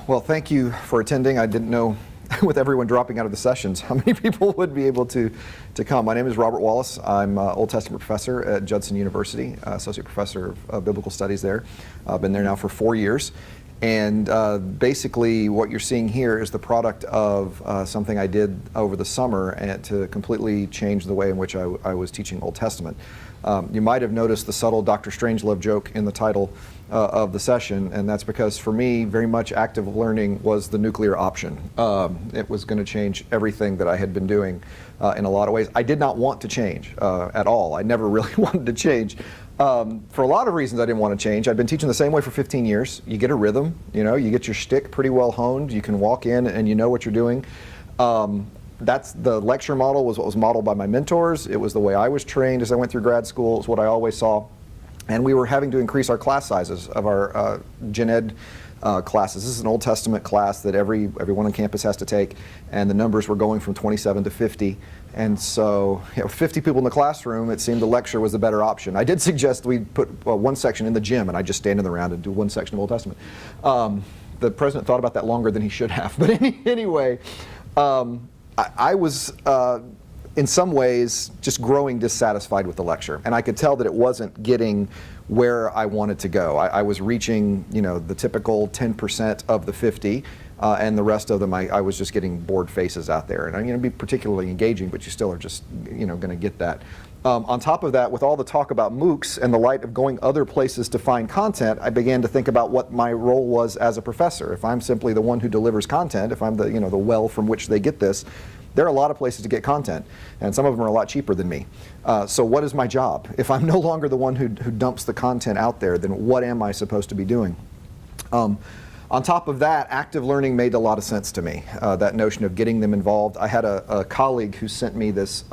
Well, thank you for attending. I didn't know, with everyone dropping out of the sessions, how many people would be able to come. My name is Robert Wallace. I'm an Old Testament professor at Judson University, associate professor of biblical studies there. I've been there now for 4 years. And basically what you're seeing here is the product of something I did over the summer and to completely change the way in which I was teaching Old Testament. You might have noticed the subtle Dr. Strangelove joke in the title of the session, and that's because for me, very much active learning was the nuclear option. It was going to change everything that I had been doing in a lot of ways. I did not want to change at all. I never really wanted to change. For a lot of reasons I didn't want to change. I'd been teaching the same way for 15 years. You get a rhythm, you get your shtick pretty well honed. You can walk in and you know what you're doing. That's the lecture model was what was modeled by my mentors. It was the way I was trained as I went through grad school. It's what I always saw. And we were having to increase our class sizes of our gen ed classes. This is an Old Testament class that everyone on campus has to take, and the numbers were going from 27 to 50. And so, 50 people in the classroom, it seemed the lecture was the better option. I did suggest we put one section in the gym, and I just stand in the round and do one section of Old Testament. The president thought about that longer than he should have. But anyway, I was, in some ways, just growing dissatisfied with the lecture. And I could tell that it wasn't getting where I wanted to go. I was reaching, the typical 10% of the 50. And the rest of them, I was just getting bored faces out there. And I'm going to be particularly engaging, but you still are just, going to get that. On top of that, with all the talk about MOOCs and the light of going other places to find content, I began to think about what my role was as a professor. If I'm simply the one who delivers content, if I'm the, the well from which they get this, there are a lot of places to get content, and some of them are a lot cheaper than me. So what is my job? If I'm no longer the one who dumps the content out there, then what am I supposed to be doing? On top of that, active learning made a lot of sense to me, that notion of getting them involved. I had a colleague who sent me this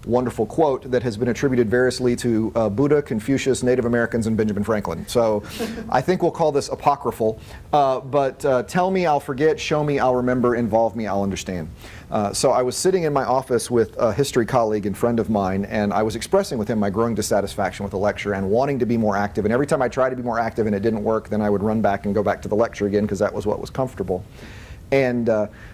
wonderful quote that has been attributed variously to Buddha, Confucius, Native Americans, and Benjamin Franklin. So I think we'll call this apocryphal. But tell me, I'll forget. Show me, I'll remember. Involve me, I'll understand. So I was sitting in my office with a history colleague and friend of mine, and I was expressing with him my growing dissatisfaction with the lecture and wanting to be more active. And every time I tried to be more active and it didn't work, then I would run back and go back to the lecture again because that was what was comfortable. And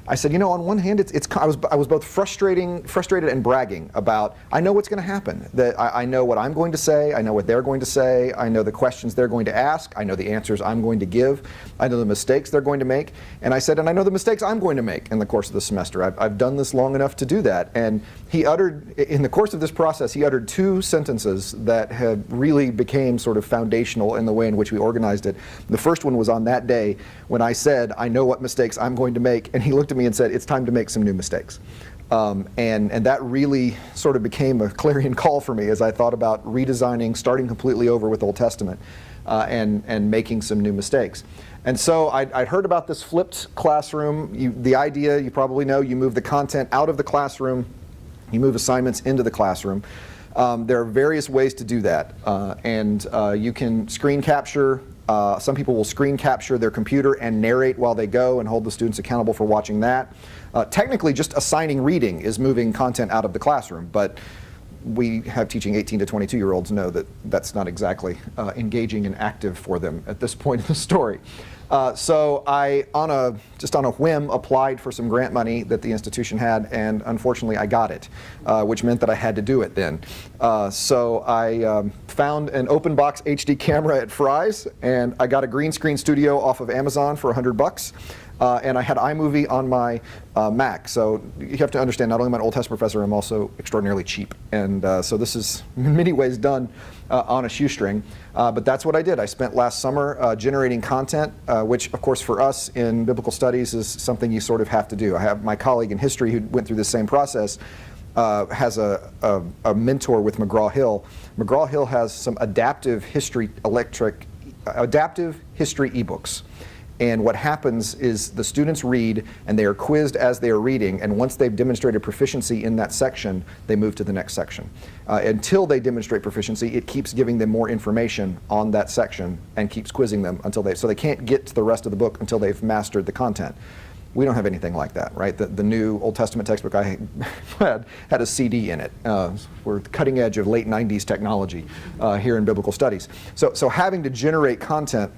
I said, on one hand, I was both frustrated and bragging about, I know what's going to happen. That I know what I'm going to say, I know what they're going to say, I know the questions they're going to ask, I know the answers I'm going to give, I know the mistakes they're going to make. And I said, and I know the mistakes I'm going to make in the course of the semester. I've done this long enough to do that. And he uttered, in the course of this process, he uttered 2 sentences that had really became sort of foundational in the way in which we organized it. The first one was on that day when I said, I know what mistakes I'm going to make, and he looked at me and said, it's time to make some new mistakes. And that really sort of became a clarion call for me as I thought about redesigning, starting completely over with Old Testament, and making some new mistakes. And so I'd heard about this flipped classroom. The idea, you probably know, you move the content out of the classroom, you move assignments into the classroom. There are various ways to do that. And you can screen capture. Some people will screen capture their computer and narrate while they go and hold the students accountable for watching that. Technically, just assigning reading is moving content out of the classroom, but we have teaching 18 to 22-year-olds know that that's not exactly engaging and active for them at this point in the story. So I, just on a whim, applied for some grant money that the institution had, and unfortunately I got it, which meant that I had to do it then. So I found an open box HD camera at Fry's, and I got a green screen studio off of Amazon for $100. And I had iMovie on my Mac. So you have to understand, not only am I an Old Testament professor, I'm also extraordinarily cheap. And so this is in many ways done on a shoestring. But that's what I did. I spent last summer generating content, which of course for us in biblical studies is something you sort of have to do. I have my colleague in history who went through the same process, has a mentor with McGraw-Hill. McGraw-Hill has some adaptive history ebooks. And what happens is the students read and they are quizzed as they are reading, and once they've demonstrated proficiency in that section, they move to the next section. Until they demonstrate proficiency, it keeps giving them more information on that section and keeps quizzing them until so they can't get to the rest of the book until they've mastered the content. We don't have anything like that, right? The new Old Testament textbook I had a CD in it. We're the cutting edge of late 90s technology here in biblical studies. So having to generate content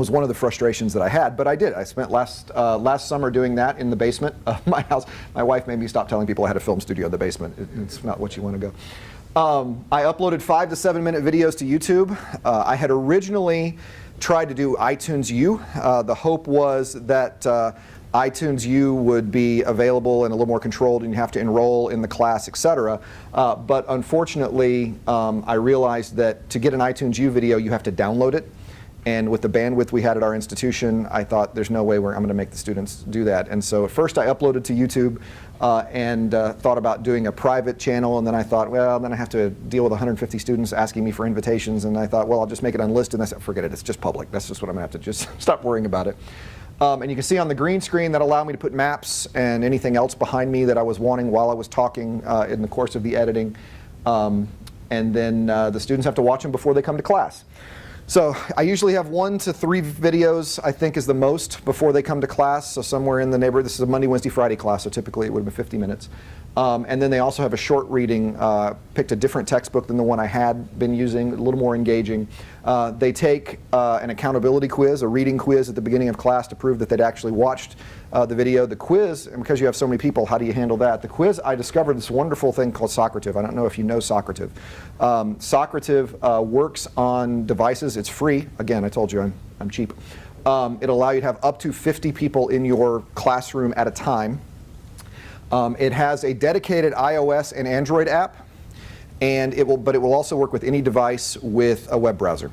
was one of the frustrations that I had, but I did. I spent last summer doing that in the basement of my house. My wife made me stop telling people I had a film studio in the basement. It's not what you want to go. I uploaded 5 to 7 minute videos to YouTube. I had originally tried to do iTunes U. The hope was that iTunes U would be available and a little more controlled, and you have to enroll in the class, etc. But unfortunately, I realized that to get an iTunes U video, you have to download it. And with the bandwidth we had at our institution, I thought there's no way I'm going to make the students do that. And so at first I uploaded to YouTube and thought about doing a private channel, and then I thought, well, then I have to deal with 150 students asking me for invitations, and I thought, well, I'll just make it unlisted, and I said, forget it, it's just public. That's just what I'm going to have to just stop worrying about it. And you can see on the green screen that allowed me to put maps and anything else behind me that I was wanting while I was talking in the course of the editing. And then the students have to watch them before they come to class. So I usually have 1 to 3 videos, I think, is the most before they come to class. So somewhere in the neighborhood, this is a Monday, Wednesday, Friday class, so typically it would have been 50 minutes. And then they also have a short reading, picked a different textbook than the one I had been using, a little more engaging. They take an accountability quiz, a reading quiz at the beginning of class to prove that they'd actually watched the video. The quiz, and because you have so many people, how do you handle that? The quiz, I discovered this wonderful thing called Socrative. I don't know if you know Socrative. Socrative works on devices. It's free. Again, I told you I'm cheap. It'll allow you to have up to 50 people in your classroom at a time. It has a dedicated iOS and Android app, and it will also work with any device with a web browser.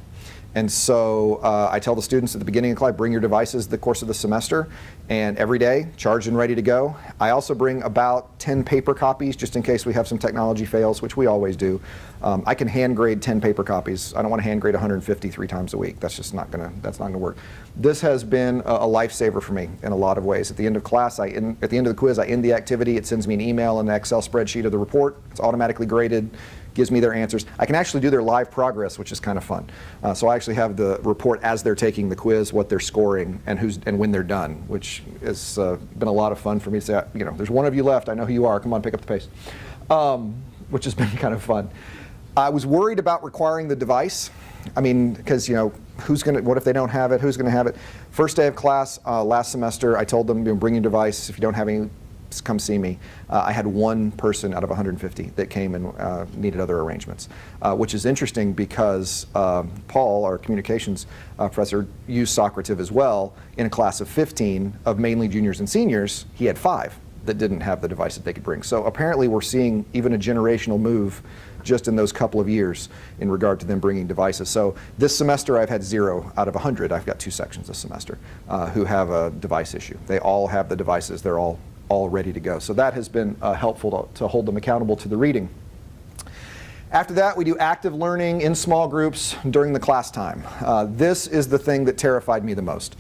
And so I tell the students at the beginning of class, bring your devices the course of the semester, and every day, charged and ready to go. I also bring about 10 paper copies, just in case we have some technology fails, which we always do. I can hand grade 10 paper copies. I don't want to hand grade 150 3 times a week. That's just not gonna work. This has been a lifesaver for me in a lot of ways. At the end of class, at the end of the quiz, I end the activity. It sends me an email and an Excel spreadsheet of the report. It's automatically graded. Gives me their answers. I can actually do their live progress, which is kind of fun. So I actually have the report as they're taking the quiz, what they're scoring, and when they're done, which has been a lot of fun for me to say, there's one of you left, I know who you are, come on, pick up the pace, which has been kind of fun. I was worried about requiring the device. I mean, because what if they don't have it? Who's going to have it? First day of class last semester, I told them, bring your device. If you don't have any, come see me. I had 1 person out of 150 that came and needed other arrangements, which is interesting because Paul, our communications professor, used Socrative as well in a class of 15 of mainly juniors and seniors. He had 5 that didn't have the device that they could bring. So apparently we're seeing even a generational move just in those couple of years in regard to them bringing devices. So this semester I've had 0 out of 100. I've got 2 sections this semester who have a device issue. They all have the devices. They're all ready to go. So that has been helpful to hold them accountable to the reading. After that, we do active learning in small groups during the class time. This is the thing that terrified me the most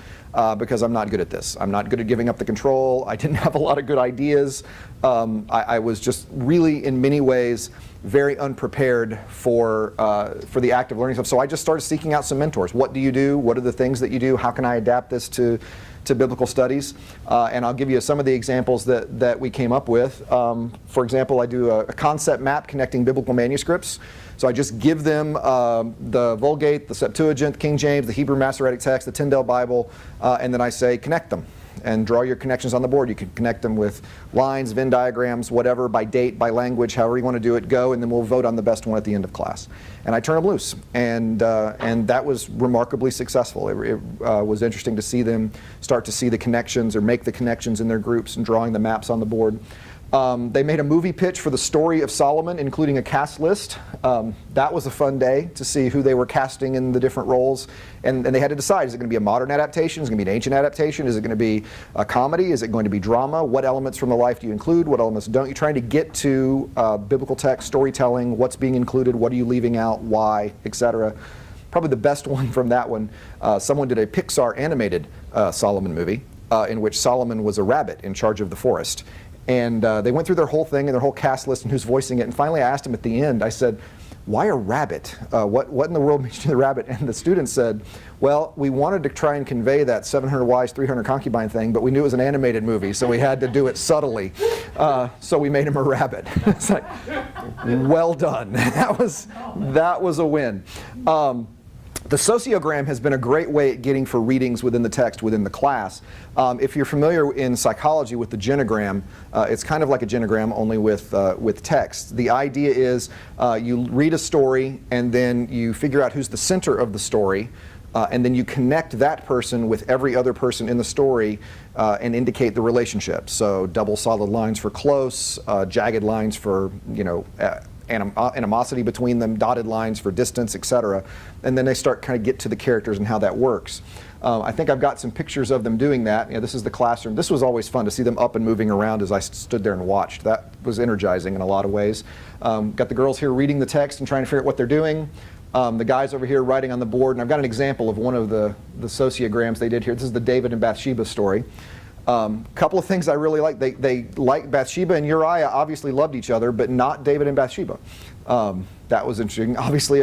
because I'm not good at this. I'm not good at giving up the control. I didn't have a lot of good ideas. I was just really, in many ways, very unprepared for the active learning stuff. So I just started seeking out some mentors. What do you do? What are the things that you do? How can I adapt this to biblical studies? And I'll give you some of the examples that we came up with. For example, I do a concept map connecting biblical manuscripts. So I just give them the Vulgate, the Septuagint, King James, the Hebrew Masoretic Text, the Tyndale Bible, and then I say connect them. And draw your connections on the board. You can connect them with lines, Venn diagrams, whatever, by date, by language, however you want to do it, go, and then we'll vote on the best one at the end of class. And I turn them loose. And that was remarkably successful. It was interesting to see them start to see the connections or make the connections in their groups and drawing the maps on the board. They made a movie pitch for the story of Solomon, including a cast list. That was a fun day to see who they were casting in the different roles. And they had to decide, is it going to be a modern adaptation? Is it going to be an ancient adaptation? Is it going to be a comedy? Is it going to be drama? What elements from the life do you include? What elements don't? You're trying to get to biblical text, storytelling, what's being included, what are you leaving out, why, etc. Probably the best one from that one, someone did a Pixar animated Solomon movie in which Solomon was a rabbit in charge of the forest. And they went through their whole thing and their whole cast list and who's voicing it. And finally I asked him at the end, I said, why a rabbit? What in the world makes you the rabbit? And the student said, well, we wanted to try and convey that 700 wives, 300 concubine thing, but we knew it was an animated movie, so we had to do it subtly. So we made him a rabbit. It's like, well done. That was a win. The sociogram has been a great way at getting for readings within the text within the class. If you're familiar in psychology with the genogram, it's kind of like a genogram only with text. The idea is you read a story and then you figure out who's the center of the story, and then you connect that person with every other person in the story and indicate the relationship. So double solid lines for close, jagged lines for, animosity between them, dotted lines for distance, etc. And then they start kind of get to the characters and how that works. I think I've got some pictures of them doing that. This is the classroom. This was always fun to see them up and moving around as I stood there and watched. That was energizing in a lot of ways. Got the girls here reading the text and trying to figure out what they're doing. The guys over here writing on the board, and I've got an example of one of the sociograms they did here. This is the David and Bathsheba story. Couple of things I really like. They like Bathsheba and Uriah obviously loved each other, but not David and Bathsheba. That was interesting. Obviously,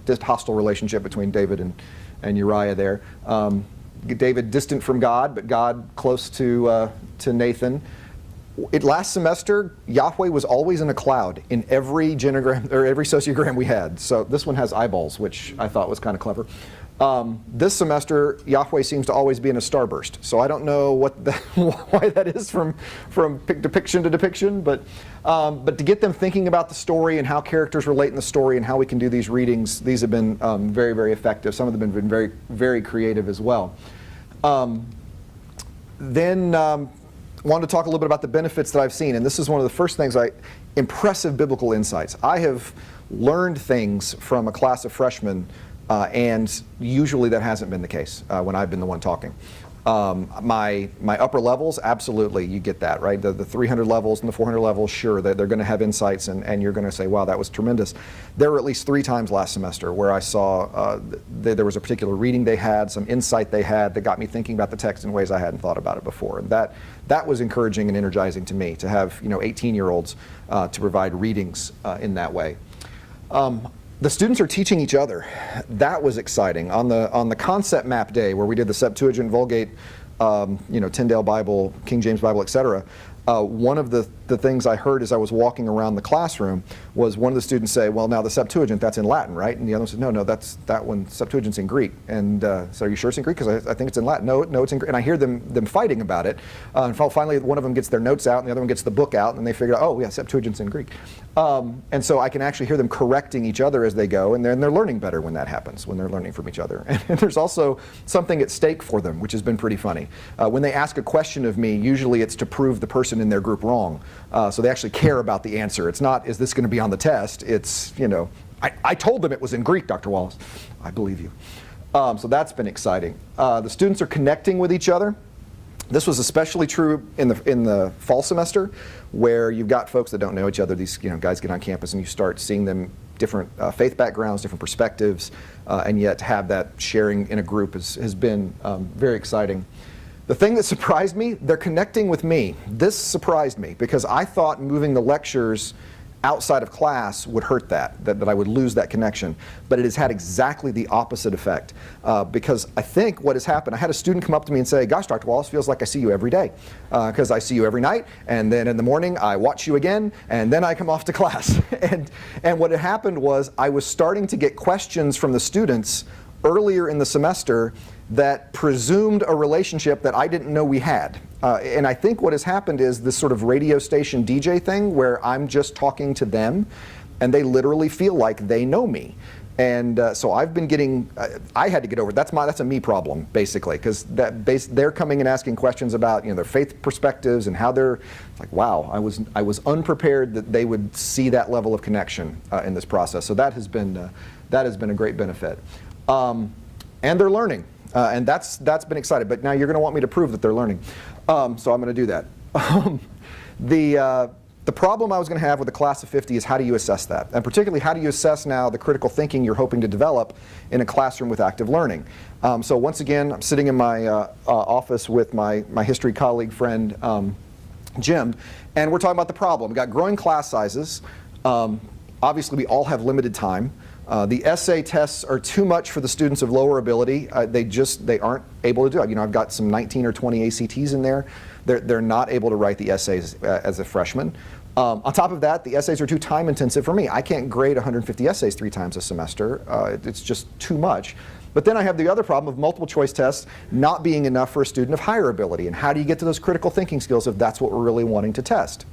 just hostile relationship between David and Uriah there. David distant from God, but God close to Nathan. Last semester, Yahweh was always in a cloud in every genogram or every sociogram we had. So this one has eyeballs, which I thought was kind of clever. This semester, Yahweh seems to always be in a starburst. So I don't know why that is from depiction to depiction, but to get them thinking about the story and how characters relate in the story and how we can do these readings, these have been very, very effective. Some of them have been very, very creative as well. Wanted to talk a little bit about the benefits that I've seen, and this is one of the first things impressive biblical insights. I have learned things from a class of freshmen, and usually that hasn't been the case when I've been the one talking. My upper levels, absolutely, you get that, right? The 300 levels and the 400 levels, sure, they're going to have insights, and you're going to say, wow, that was tremendous. There were at least 3 times last semester where I saw there was a particular reading they had, some insight they had that got me thinking about the text in ways I hadn't thought about it before. And that was encouraging and energizing to me, to have 18-year-olds to provide readings in that way. The students are teaching each other. That was exciting. On the concept map day where we did the Septuagint, Vulgate, Tyndale Bible, King James Bible, etc. One of the things I heard as I was walking around the classroom was one of the students say, well, now the Septuagint, that's in Latin, right? And the other one said, no, that one, Septuagint's in Greek. And so are you sure it's in Greek? Because I think it's in Latin. No, it's in Greek. And I hear them fighting about it. And finally, one of them gets their notes out, and the other one gets the book out, and they figure out, oh, yeah, Septuagint's in Greek. And so I can actually hear them correcting each other as they go, and they're learning better when that happens, when they're learning from each other. And there's also something at stake for them, which has been pretty funny. When they ask a question of me, usually it's to prove the person in their group wrong. So they actually care about the answer. It's not, is this going to be on the test? It's, I told them it was in Greek, Dr. Wallace. I believe you. So that's been exciting. The students are connecting with each other. This was especially true in the fall semester, where you've got folks that don't know each other. These guys get on campus and you start seeing them different faith backgrounds, different perspectives, and yet to have that sharing in a group has been very exciting. The thing that surprised me, they're connecting with me. This surprised me because I thought moving the lectures outside of class would hurt that I would lose that connection. But it has had exactly the opposite effect because I think what has happened, I had a student come up to me and say, gosh, Dr. Wallace, feels like I see you every day because I see you every night, and then in the morning I watch you again, and then I come off to class. and what had happened was I was starting to get questions from the students earlier in the semester that presumed a relationship that I didn't know we had. And I think what has happened is this sort of radio station DJ thing where I'm just talking to them and they literally feel like they know me. And so I've been getting, I had to get over it. That's a me problem, basically, because they're coming and asking questions about their faith perspectives and how they're like, wow, I was unprepared that they would see that level of connection in this process. So that has been a great benefit. And they're learning. And that's been exciting. But now you're going to want me to prove that they're learning. So I'm going to do that. The problem I was going to have with a class of 50 is how do you assess that? And particularly, how do you assess now the critical thinking you're hoping to develop in a classroom with active learning? So once again, I'm sitting in my office with my history colleague friend, Jim, and we're talking about the problem. We've got growing class sizes. Obviously, we all have limited time. The essay tests are too much for the students of lower ability. They aren't able to do it. I've got some 19 or 20 ACTs in there. They're not able to write the essays as a freshman. On top of that, the essays are too time intensive for me. I can't grade 150 essays 3 times a semester. It's just too much. But then I have the other problem of multiple choice tests not being enough for a student of higher ability. And how do you get to those critical thinking skills if that's what we're really wanting to test?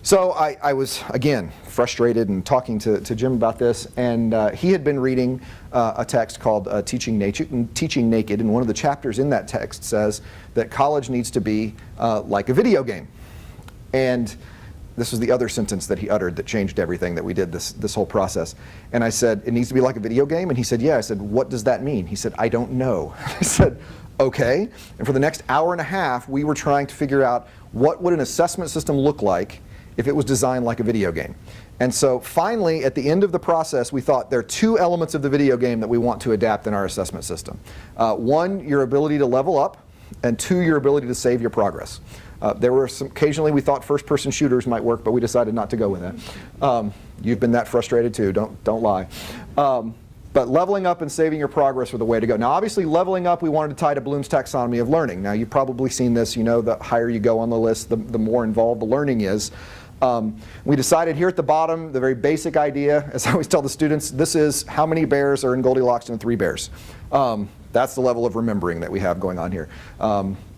So I was, again, frustrated and talking to Jim about this, and he had been reading a text called Teaching Naked, and one of the chapters in that text says that college needs to be like a video game. And this was the other sentence that he uttered that changed everything that we did this whole process. And I said, it needs to be like a video game? And he said, yeah. I said, what does that mean? He said, I don't know. I said, okay. And for the next hour and a half, we were trying to figure out what would an assessment system look like if it was designed like a video game. And so finally, at the end of the process, we thought there are 2 elements of the video game that we want to adapt in our assessment system. 1, your ability to level up, and 2, your ability to save your progress. There were some, occasionally we thought first-person shooters might work, but we decided not to go with that. You've been that frustrated too, don't lie. But leveling up and saving your progress were the way to go. Now obviously leveling up we wanted to tie to Bloom's taxonomy of learning. Now you've probably seen this, you know the higher you go on the list, the more involved the learning is. We decided here at the bottom, the very basic idea, as I always tell the students, this is how many bears are in Goldilocks and 3 bears. That's the level of remembering that we have going on here.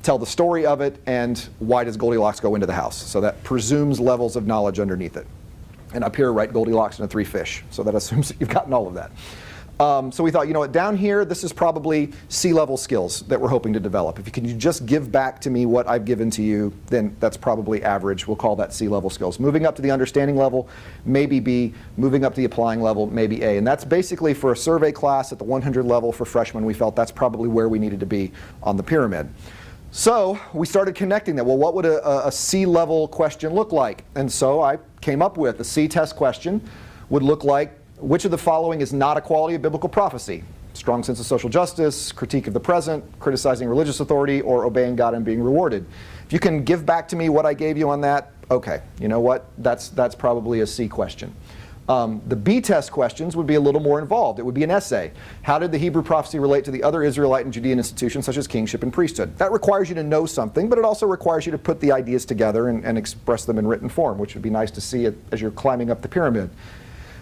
Tell the story of it, and why does Goldilocks go into the house? So that presumes levels of knowledge underneath it. And up here, write Goldilocks and 3 fish. So that assumes that you've gotten all of that. So we thought, you know what, down here, this is probably C-level skills that we're hoping to develop. If you can just give back to me what I've given to you, then that's probably average. We'll call that C-level skills. Moving up to the understanding level, maybe B. Moving up to the applying level, maybe A. And that's basically for a survey class at the 100 level for freshmen. We felt that's probably where we needed to be on the pyramid. So we started connecting that. Well, what would a C-level question look like? And so I came up with a C-test question would look like, which of the following is not a quality of biblical prophecy? Strong sense of social justice, critique of the present, criticizing religious authority, or obeying God and being rewarded. If you can give back to me what I gave you on that, okay, you know what? That's probably a C question. The B-test questions would be a little more involved. It would be an essay. How did the Hebrew prophecy relate to the other Israelite and Judean institutions such as kingship and priesthood? That requires you to know something, but it also requires you to put the ideas together and express them in written form, which would be nice to see it as you're climbing up the pyramid.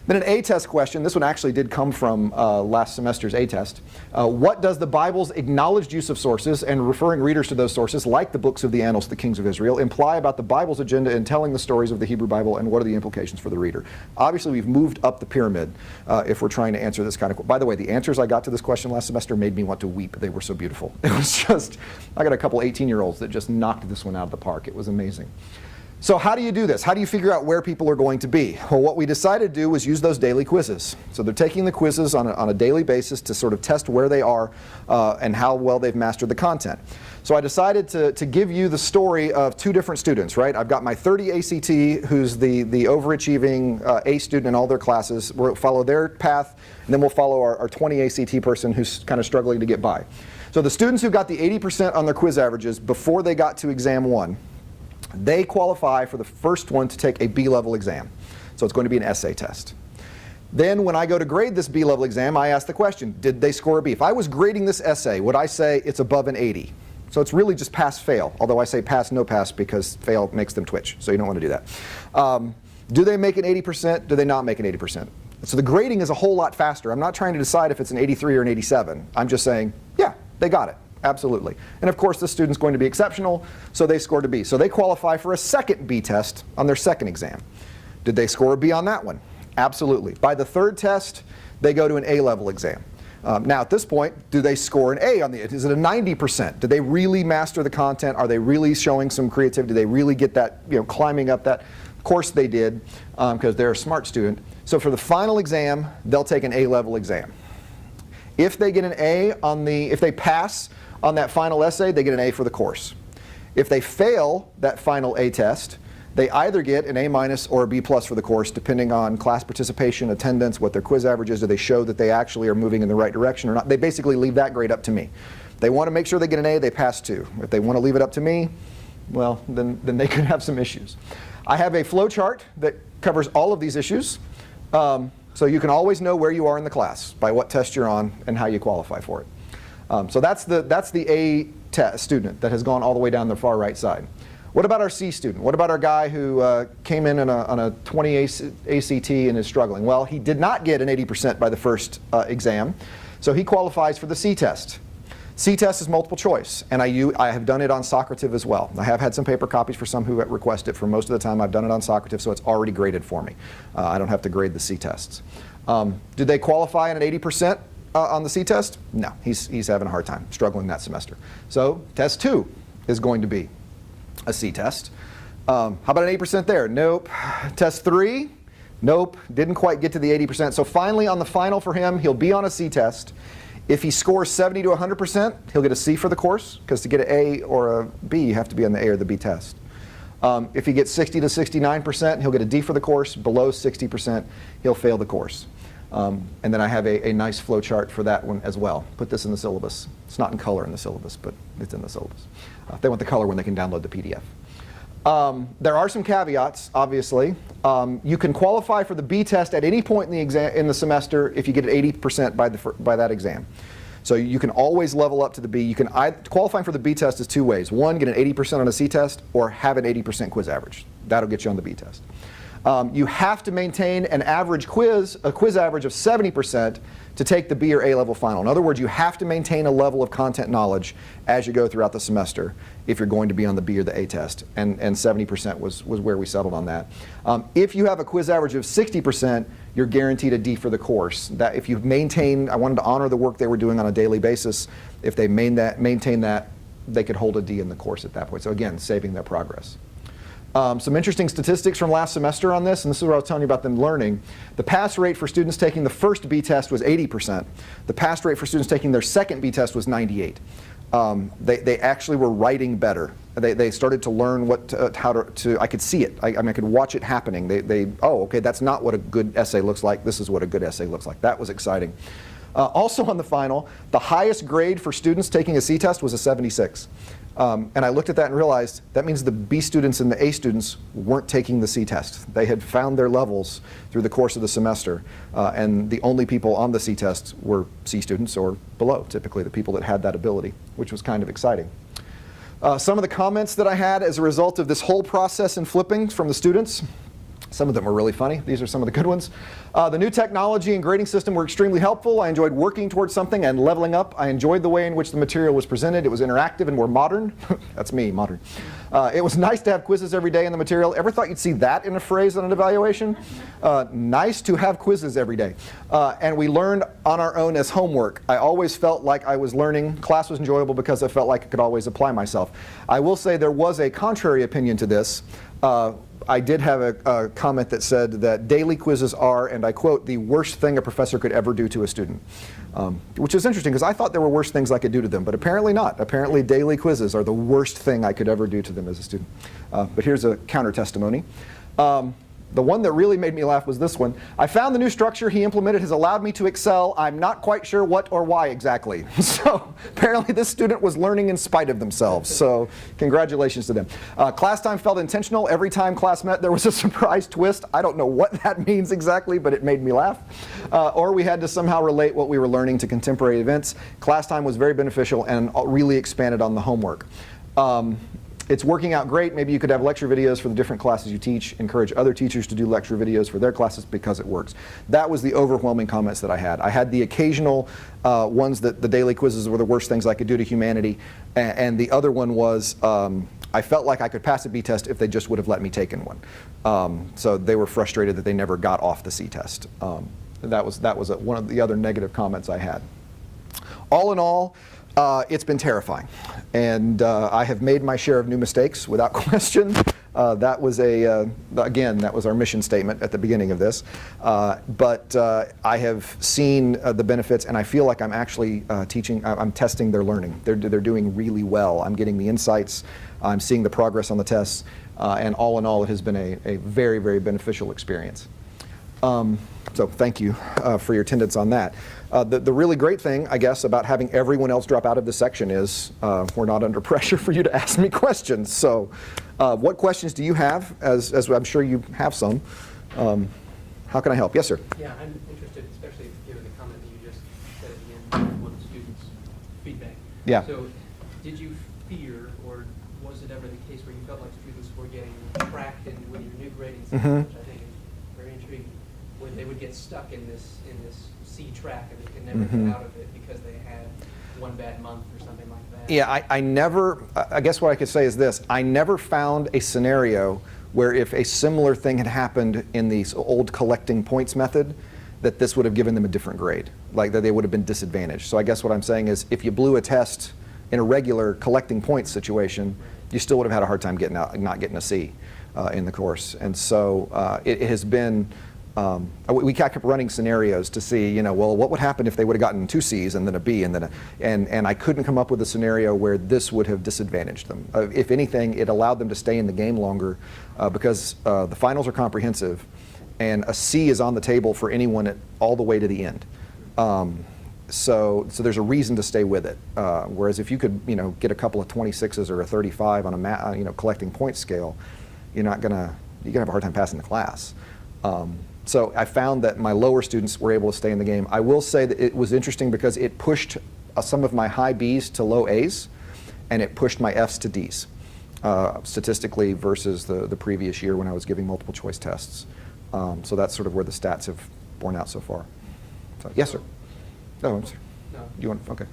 Then an A-test question, this one actually did come from last semester's A-test. What does the Bible's acknowledged use of sources and referring readers to those sources, like the books of the annals of the kings of Israel, imply about the Bible's agenda in telling the stories of the Hebrew Bible, and what are the implications for the reader? Obviously, we've moved up the pyramid if we're trying to answer this kind of question. By the way, the answers I got to this question last semester made me want to weep. They were so beautiful. It was just, I got a couple 18-year-olds that just knocked this one out of the park. It was amazing. So how do you do this? How do you figure out where people are going to be? Well, what we decided to do was use those daily quizzes. So they're taking the quizzes on a daily basis to sort of test where they are and how well they've mastered the content. So I decided to give you the story of 2 different students, right? I've got my 30 ACT, who's the overachieving A student in all their classes. We'll follow their path, and then we'll follow our 20 ACT person who's kind of struggling to get by. So the students who got the 80% on their quiz averages before they got to exam 1, they qualify for the first one to take a B-level exam. So it's going to be an essay test. Then when I go to grade this B-level exam, I ask the question, did they score a B? If I was grading this essay, would I say it's above an 80? So it's really just pass-fail, although I say pass, no pass, because fail makes them twitch, so you don't want to do that. Do they make an 80%? Do they not make an 80%? So the grading is a whole lot faster. I'm not trying to decide if it's an 83 or an 87. I'm just saying, yeah, they got it. Absolutely. And of course, this student's going to be exceptional, so they scored a B. So they qualify for a second B test on their second exam. Did they score a B on that one? Absolutely. By the third test, they go to an A-level exam. Now at this point, do they score an A on the, is it a 90%? Did they really master the content? Are they really showing some creativity? Did they really get that, you know, climbing up that? Of course they did, because they're a smart student. So for the final exam, they'll take an A-level exam. If they get an A on the, if they pass on that final essay, they get an A for the course. If they fail that final A test, they either get an A- or a B+ for the course, depending on class participation, attendance, what their quiz average is. Do they show that they actually are moving in the right direction or not? They basically leave that grade up to me. They want to make sure they get an A, they pass 2. If they want to leave it up to me, well, then they could have some issues. I have a flow chart that covers all of these issues. So you can always know where you are in the class by what test you're on and how you qualify for it. So that's the A student that has gone all the way down the far right side. What about our C student? What about our guy who came in on a 20 ACT and is struggling? Well, he did not get an 80% by the first exam, so he qualifies for the C test. C test is multiple choice, and I have done it on Socrative as well. I have had some paper copies for some who request it. For most of the time, I've done it on Socrative, so it's already graded for me. I don't have to grade the C tests. Did they qualify at an 80% on the C test? No, he's having a hard time, struggling that semester. So test 2 is going to be a C test. How about an 8% there? Nope. Test 3? Nope, didn't quite get to the 80%. So finally on the final for him, he'll be on a C test. If he scores 70 to 100%, he'll get a C for the course, because to get an A or a B, you have to be on the A or the B test. If he gets 60 to 69%, he'll get a D for the course. Below 60%, he'll fail the course. And then I have a nice flow chart for that one as well. Put this in the syllabus. It's not in color in the syllabus, but it's in the syllabus. If they want the color one, they can download the PDF. There are some caveats, obviously. You can qualify for the B test at any point in the exam in the semester if you get an 80% by that exam. So you can always level up to the B. You can qualifying for the B test is two ways. One, get an 80% on a C test, or have an 80% quiz average. That'll get you on the B test. You have to maintain an average quiz average of 70% to take the B or A level final. In other words, you have to maintain a level of content knowledge as you go throughout the semester if you're going to be on the B or the A test, and 70% was where we settled on that. If you have a quiz average of 60%, you're guaranteed a D for the course. That if you maintain, I wanted to honor the work they were doing on a daily basis. If they maintain that, they could hold a D in the course at that point. So again, saving their progress. Some interesting statistics from last semester on this, and this is what I was telling you about them learning. The pass rate for students taking the first B test was 80%. The pass rate for students taking their second B test was 98%. They actually were writing better. They started to learn how to I could see it. I mean, I could watch it happening. Oh, okay, that's not what a good essay looks like. This is what a good essay looks like. That was exciting. Also on the final, the highest grade for students taking a C test was a 76. And I looked at that and realized that means the B students and the A students weren't taking the C test. They had found their levels through the course of the semester, and the only people on the C test were C students or below, typically the people that had that ability, which was kind of exciting. Some of the comments that I had as a result of this whole process and flipping from the students, some of them were really funny. These are some of the good ones. The new technology and grading system were extremely helpful. I enjoyed working towards something and leveling up. I enjoyed the way in which the material was presented. It was interactive and more modern. That's me, modern. It was nice to have quizzes every day in the material. Ever thought you'd see that in a phrase on an evaluation? Nice to have quizzes every day. And we learned on our own as homework. I always felt like I was learning. Class was enjoyable because I felt like I could always apply myself. I will say there was a contrary opinion to this. I did have a comment that said that daily quizzes are, and I quote, the worst thing a professor could ever do to a student. Which is interesting because I thought there were worse things I could do to them, but apparently not. Apparently daily quizzes are the worst thing I could ever do to them as a student. But here's a counter testimony. The one that really made me laugh was this one. I found the new structure he implemented has allowed me to excel. I'm not quite sure what or why exactly. So apparently this student was learning in spite of themselves. So congratulations to them. Class time felt intentional. Every time class met, there was a surprise twist. I don't know what that means exactly, but it made me laugh. Or we had to somehow relate what we were learning to contemporary events. Class time was very beneficial and really expanded on the homework. It's working out great. Maybe you could have lecture videos for the different classes you teach, encourage other teachers to do lecture videos for their classes because it works. That was the overwhelming comments that I had. I had the occasional ones that the daily quizzes were the worst things I could do to humanity, and the other one was I felt like I could pass a B test if they just would have let me take in one. So they were frustrated that they never got off the C test. That was one of the other negative comments I had. All in all, it's been terrifying, and I have made my share of new mistakes without question. That was again, that was our mission statement at the beginning of this. But I have seen the benefits, and I feel like I'm actually I'm testing their learning. They're doing really well. I'm getting the insights. I'm seeing the progress on the tests, and all in all, it has been a very, very beneficial experience. So thank you for your attendance on that. The really great thing, I guess, about having everyone else drop out of this section is we're not under pressure for you to ask me questions. So what questions do you have, as I'm sure you have some? How can I help? Yes, sir? Yeah, I'm interested, especially given the comment that you just said at the end of one of the students' feedback. Yeah. So did you fear, or was it ever the case where you felt like students were getting tracked in with your new grading Mhm. system, which I think is very intriguing, where they would get stuck in this C track and they could never Mhm. get out of it because they had one bad month or something like that? Yeah, I never, I guess what I could say is this, I never found a scenario where if a similar thing had happened in the old collecting points method, that this would have given them a different grade, like that they would have been disadvantaged. So I guess what I'm saying is if you blew a test in a regular collecting points situation, you still would have had a hard time getting out, not getting a C in the course. And so it has been, we kept running scenarios to see, well, what would happen if they would have gotten 2 C's and then a B and then and I couldn't come up with a scenario where this would have disadvantaged them. If anything, it allowed them to stay in the game longer because the finals are comprehensive and a C is on the table for anyone all the way to the end. So there's a reason to stay with it. Whereas if you could, get a couple of 26s or a 35 on a collecting point scale, you're gonna have a hard time passing the class. So I found that my lower students were able to stay in the game. I will say that it was interesting because it pushed some of my high Bs to low As, and it pushed my Fs to Ds, statistically versus the previous year when I was giving multiple choice tests. So that's sort of where the stats have borne out so far. So, yes, sir. Oh, I'm sorry. No. You want? Okay.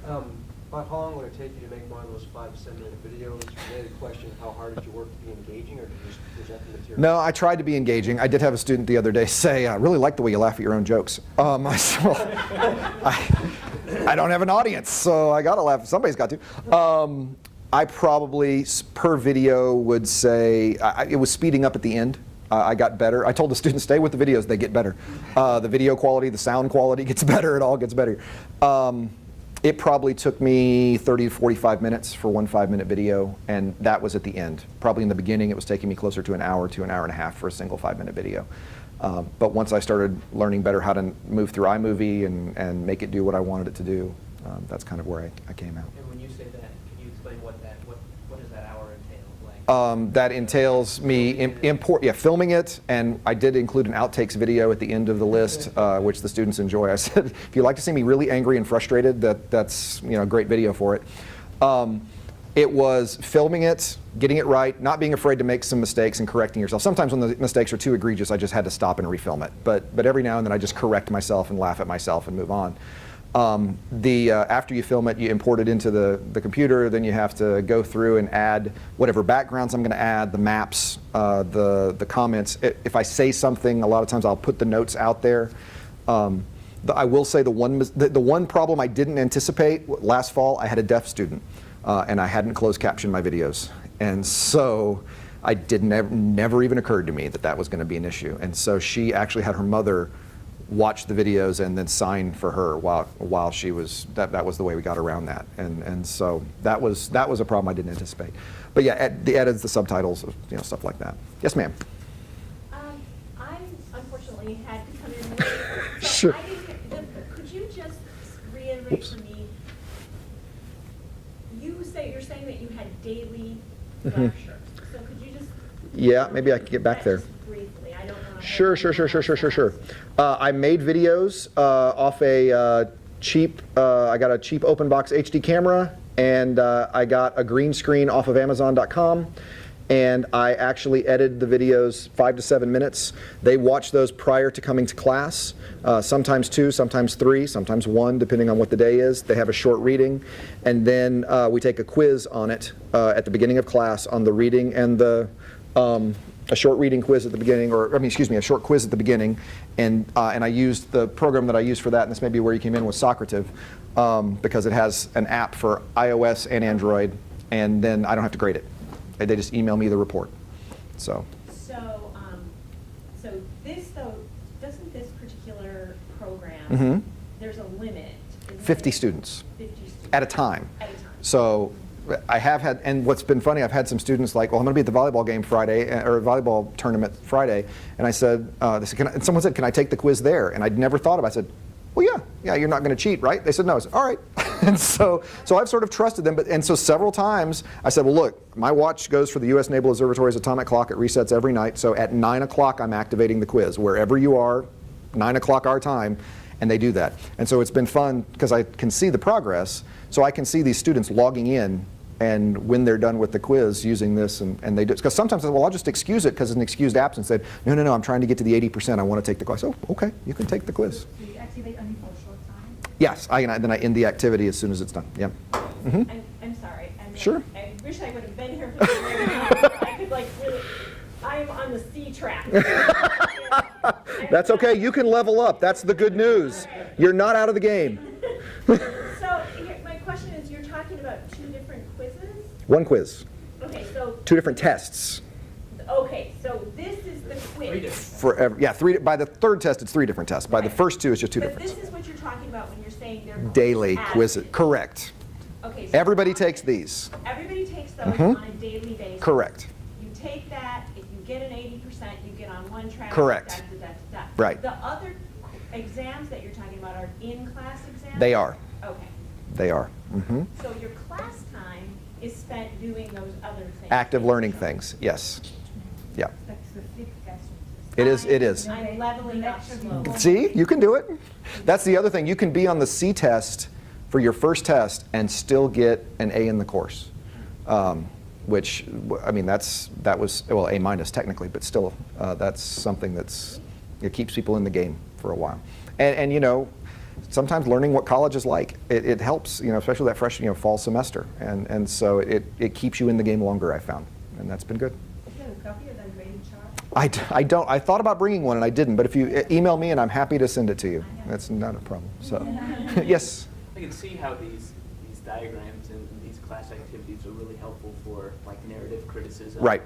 About how long would it take you to make one of those 5 to 7 minute videos? Related question, how hard did you work to be engaging, or did you just present the material? No, I tried to be engaging. I did have a student the other day say, I really like the way you laugh at your own jokes. I said, well, I don't have an audience, so I got to laugh. Somebody's got to. I probably, per video, would say, it was speeding up at the end. I got better. I told the students, stay with the videos, they get better. The video quality, the sound quality gets better, it all gets better. It probably took me 30 to 45 minutes for one 5-minute video, and that was at the end. Probably in the beginning, it was taking me closer to an hour and a half for a single 5-minute video. But once I started learning better how to move through iMovie and make it do what I wanted it to do, that's kind of where I came out. And when you say that, can you explain what does that hour entail? Like, that entails me filming it, and I did include an outtakes video at the end of the list, which the students enjoy. I said, if you like to see me really angry and frustrated, that's a great video for it. It was filming it, getting it right, not being afraid to make some mistakes and correcting yourself. Sometimes when the mistakes are too egregious, I just had to stop and refilm it. But every now and then I just correct myself and laugh at myself and move on. After you film it, you import it into the computer, then you have to go through and add whatever backgrounds I'm going to add, the maps, the comments. If I say something, a lot of times I'll put the notes out there. I will say the one problem I didn't anticipate last fall, I had a deaf student, and I hadn't closed captioned my videos. And so never even occurred to me that was going to be an issue. And so she actually had her mother watch the videos and then sign for her while she was, that was the way we got around that. And so that was a problem I didn't anticipate. But yeah, the edits, the subtitles, stuff like that. Yes, ma'am. I unfortunately had to come in late. So Sure. Could you just reiterate for me, you're saying that you had daily Mhm. lectures. So could you just... Yeah, maybe I could get back that there. just briefly? I don't know. Sure. I made videos off a cheap, I got a cheap open box HD camera, and I got a green screen off of Amazon.com, and I actually edited the videos 5 to 7 minutes. They watch those prior to coming to class, sometimes 2, sometimes 3, sometimes 1, depending on what the day is. They have a short reading, and then we take a quiz on it at the beginning of class on the reading and a short reading quiz at the beginning, a short quiz at the beginning, and I used the program that I used for that, and this may be where you came in, was Socrative, because it has an app for iOS and Android, and then I don't have to grade it. They just email me the report. So this though, doesn't this particular program, Mhm. there's a limit? isn't 50 there? students 50 students. at a time. At a time. So I have had, and what's been funny, I've had some students like, well, I'm going to be at the volleyball game Friday, or volleyball tournament Friday, and I said, and someone said, can I take the quiz there? And I'd never thought of it. I said, well, yeah, you're not going to cheat, right? They said, no. I said, all right. And so I've sort of trusted them, and so several times I said, well, look, my watch goes for the U.S. Naval Observatory's atomic clock. It resets every night, so at 9 o'clock I'm activating the quiz. Wherever you are, 9 o'clock our time, and they do that. And so it's been fun because I can see the progress, so I can see these students logging in and when they're done with the quiz using this, and they do, because sometimes, well, I'll just excuse it because it's an excused absence. Said, no, I'm trying to get to the 80%. I want to take the quiz. Oh, okay, you can take the quiz. So you activate only for a short time? Yes, then I end the activity as soon as it's done. Yeah. Mhm. I'm sorry. Sure. I wish I would have been here for the I could like really, I'm on the C track. That's okay. You can level up. That's the good news. You're not out of the game. So my question is, you're talking about 2 different quizzes? One quiz, Okay, so 2 different tests. this is the quiz. 3 different. Forever. Yeah, 3. By the third test, it's 3 different tests. By the Right. first 2, it's just 2 But different. this is what you're talking about when you're saying they're Daily added. quizzes. Correct. Okay. So Everybody takes these. Everybody takes those Mhm. on a daily basis. Correct. You take that, if you get an 80%, you get on one track. Correct. Da, da, da, da, da. Right. The other exams that you're talking about are in-class exams? They are. Okay. They are. Mhm. So your class time is spent doing those other things? Active learning things. Yes. Yeah. Like the flipped classroom. It is. It is. I'm leveling up slowly. See, you can do it. That's the other thing. You can be on the C test for your first test and still get an A in the course, which, I mean, that was, well, A minus technically, but still, that's something it keeps people in the game for a while. And you know, sometimes learning what college is like, it helps, you know, especially that freshman, fall semester. And so it keeps you in the game longer, I found, and that's been good. Do you have a copy of that grading chart? I don't. I thought about bringing one and I didn't, but if you email me and I'm happy to send it to you. That's not a problem. So, yes. I can see how these diagrams and these class activities are really helpful for like narrative criticism. Right.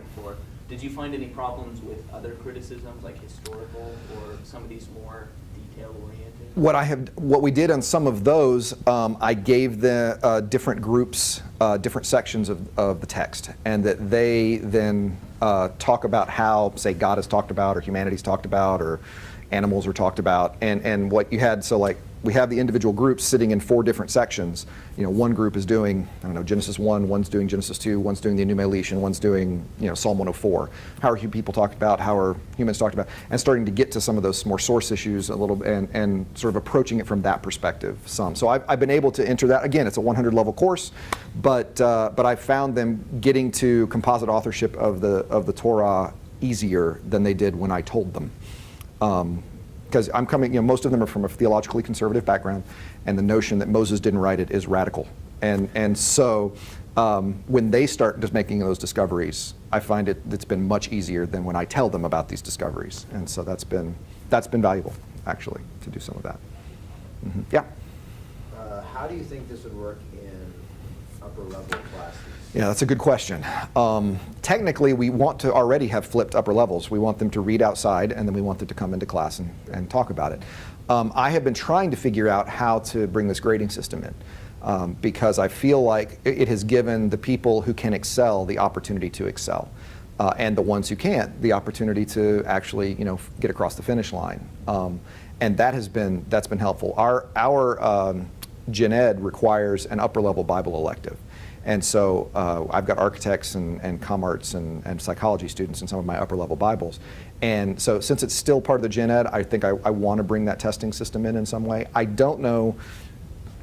Did you find any problems with other criticisms like historical or some of these more detail oriented? What we did on some of those, I gave the different groups different sections of the text, and that they then talk about how, say, God is talked about, or humanity's talked about, or animals are talked about, and what you had. So like we have the individual groups sitting in 4 different sections. You know, one group is doing, I don't know, Genesis 1, one's doing Genesis 2, one's doing the Enumeration, one's doing, you know, Psalm 104. How are people talked about? How are humans talked about? And starting to get to some of those more source issues a little, and sort of approaching it from that perspective some. So I've been able to enter that. Again, it's a 100 level course, but I found them getting to composite authorship of the Torah easier than they did when I told them. Because I'm coming, you know, most of them are from a theologically conservative background, and the notion that Moses didn't write it is radical. And so when they start just making those discoveries, I find it's been much easier than when I tell them about these discoveries. And so that's been valuable, actually, to do some of that. Mm-hmm. Yeah. How do you think this would work in upper level classes? Yeah, that's a good question. Technically, we want to already have flipped upper levels. We want them to read outside, and then we want them to come into class and talk about it. I have been trying to figure out how to bring this grading system in, because I feel like it has given the people who can excel the opportunity to excel, and the ones who can't the opportunity to actually, you know, get across the finish line. And that's been helpful. Our Gen Ed requires an upper level Bible elective. And so I've got architects and comm arts and psychology students in some of my upper level Bibles. And so since it's still part of the Gen Ed, I think I want to bring that testing system in some way. I don't know